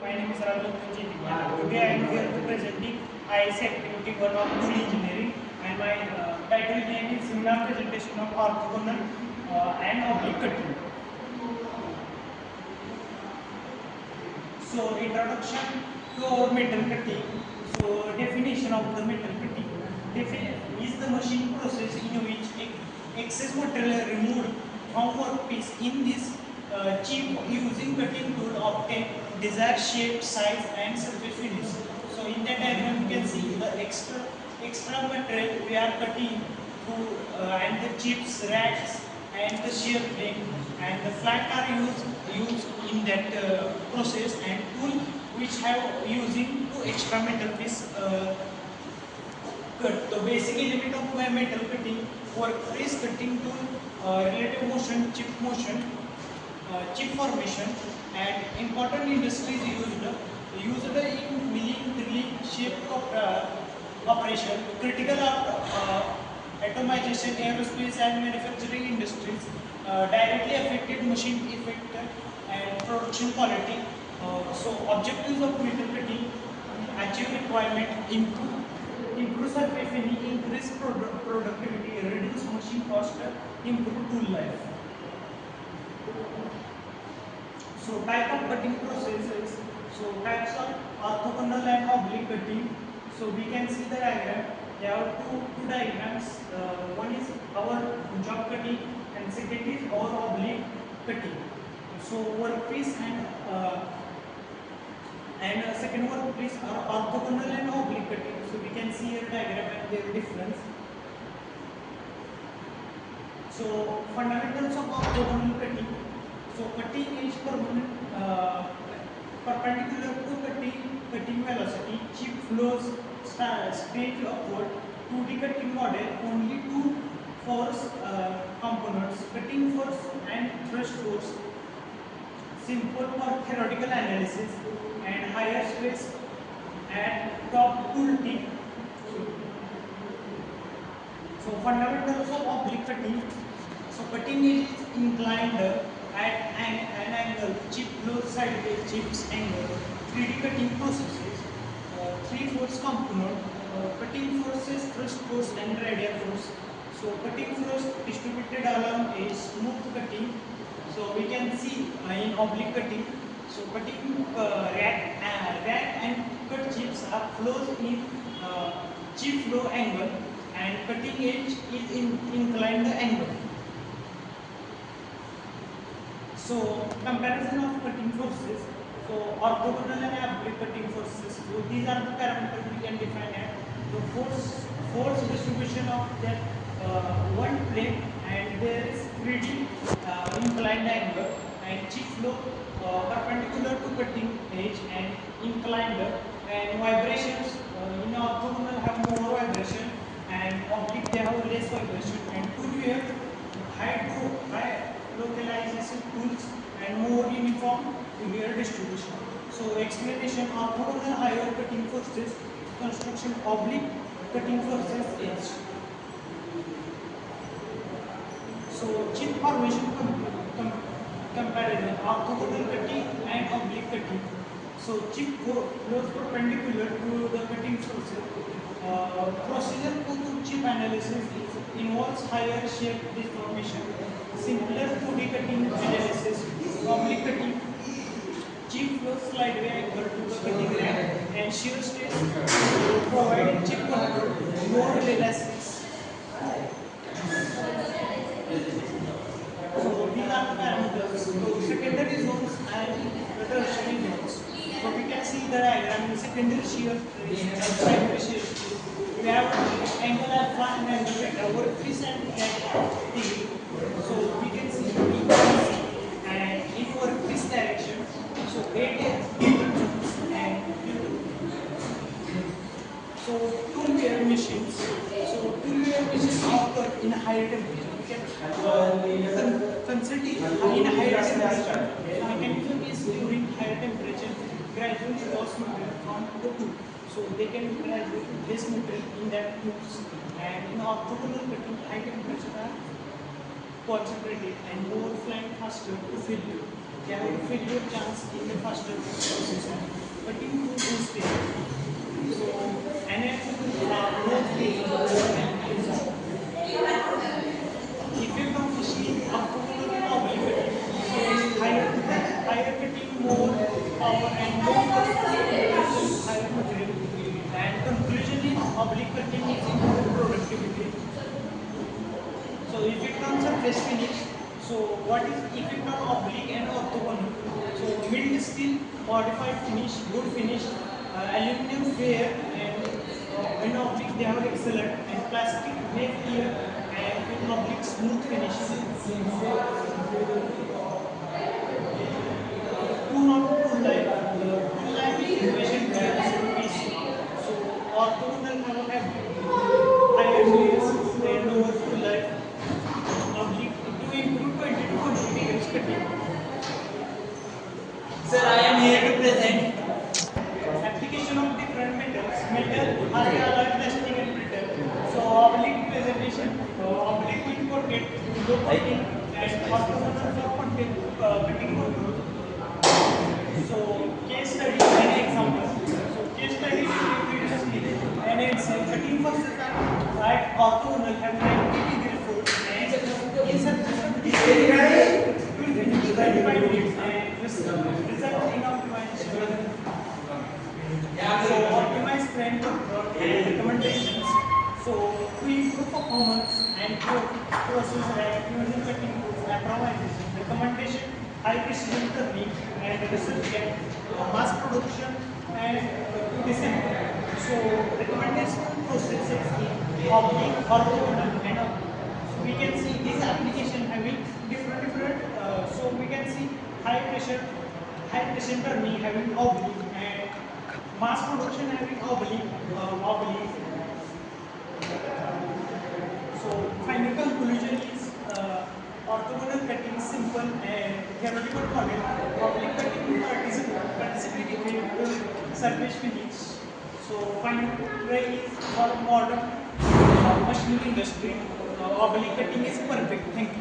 My name is Today I am here to presenting ISE activity 1 of tool engineering, and my title name is seminar presentation of orthogonal and oblique cutting. So introduction to our metal cutting. So definition of the metal cutting. Is the machine process in which excess material removed from workpiece in this chip using cutting tool obtain desired shape, size and surface finish. So in that diagram you can see the extra material we are cutting through and the chips, racks and the shear plate and the flat are used in that process, and tool which have using to extra metal piece cut. The basic element of my metal cutting workpiece cutting tool, relative motion, chip formation, and important industries used in milling, drilling, shape operation, critical atomization, aerospace and manufacturing industries, directly affected machine effect and production quality. So objectives of metal cutting: achieve requirement, improve surface finish, increase productivity, reduce machine cost, improve tool life. So type of cutting processes. So types of orthogonal and oblique cutting. So we can see the diagram. There are two diagrams. One is our job cutting and second is our oblique cutting. So workpiece and second workpiece are orthogonal and oblique cutting. So we can see here diagram and their difference. So fundamentals of orthogonal cutting. So cutting edge perpendicular to cutting velocity, chip flows straight upward. 2D cutting model only two force components: cutting force and thrust force. Simple for theoretical analysis, and higher stress at top tool tip. So fundamentals of oblique cutting. So cutting edge is inclined at an angle, chip flows sideways, chips angle. 3D cutting processes, three force component, cutting forces, thrust force and radial force. So cutting force distributed along a smooth cutting. So we can see in oblique cutting. So cutting rack and cut chips are flows in chip flow angle, and cutting edge is in inclined angle. So comparison of cutting forces. So orthogonal and oblique cutting forces. So these are the parameters we can define at the force distribution of that one plane, and there is 3D inclined angle, and chip flow perpendicular to cutting edge and inclined, and vibrations in orthogonal have more vibration and oblique they have less vibration, and tool wear high localization tools and more uniform wear distribution. So explanation: orthogonal higher cutting forces, construction oblique cutting forces edge. So chip formation comparison: orthogonal cutting and oblique cutting. So chip flows perpendicular to the cutting forces. Procedure to chip analysis involves higher shape deformation. Simpler 2D cutting analysis: oblique cutting, chip flows slightly angle to the cutting rack and shear stress providing chip control, more elastics. So these are the parameters. So secondary zones and the tertiary zones. So we can see the diagram in secondary shear and primary shear. We have angle alpha and angle beta, workpiece and degree. So we can see and in workpiece direction. So 8 zones and so tool wear machines. So tool wear machines occur in higher temperature. We can consider in higher temperature. Mechanism is during higher temperature gradually loss material from the tool. So they can gradually less material in that tools. And in orthogonal cutting, high temperature are concentrated and more flying faster to failure. They have a failure chance in the faster process. power and low cost to produce higher material. And conclusion is oblique cutting is improved productivity. So if it comes on face finish, so what is effect on oblique and orthogonal? So milled steel, modified finish, good finish, aluminum fair, and in oblique they have excellent, and plastic make clear, and in oblique smooth finish. Tool on tool life. Tool life is innovation tools, PC. So orthogonal have higher layers and lower tool life. Oblique to improve 20 to 40 degrees cutting. Sir, I am here to present application of different metals, metal, alloy, plastic and brittle. So oblique presentation, oblique with coated, low coating, and orthogonal for cutting control. So case study and example. So case study previously and its cutting process at orthogonal have 90-degree fold and in will finish 35 minutes and result in optimization. So optimize trend and recommendations. So to improve performance and process and using cutting tools, optimization, recommendation, high precision turning and research and mass production and to disassemble. So recommendation processes in oblique, orthogonal and so we can see this application having different so we can see high pressure turning having oblique and mass production having oblique. So final conclusion is orthogonal cutting simple and theoretical model. Oblique cutting participating with surface finish. So final try is for modern machining industry. Oblique cutting is perfect. Thank you.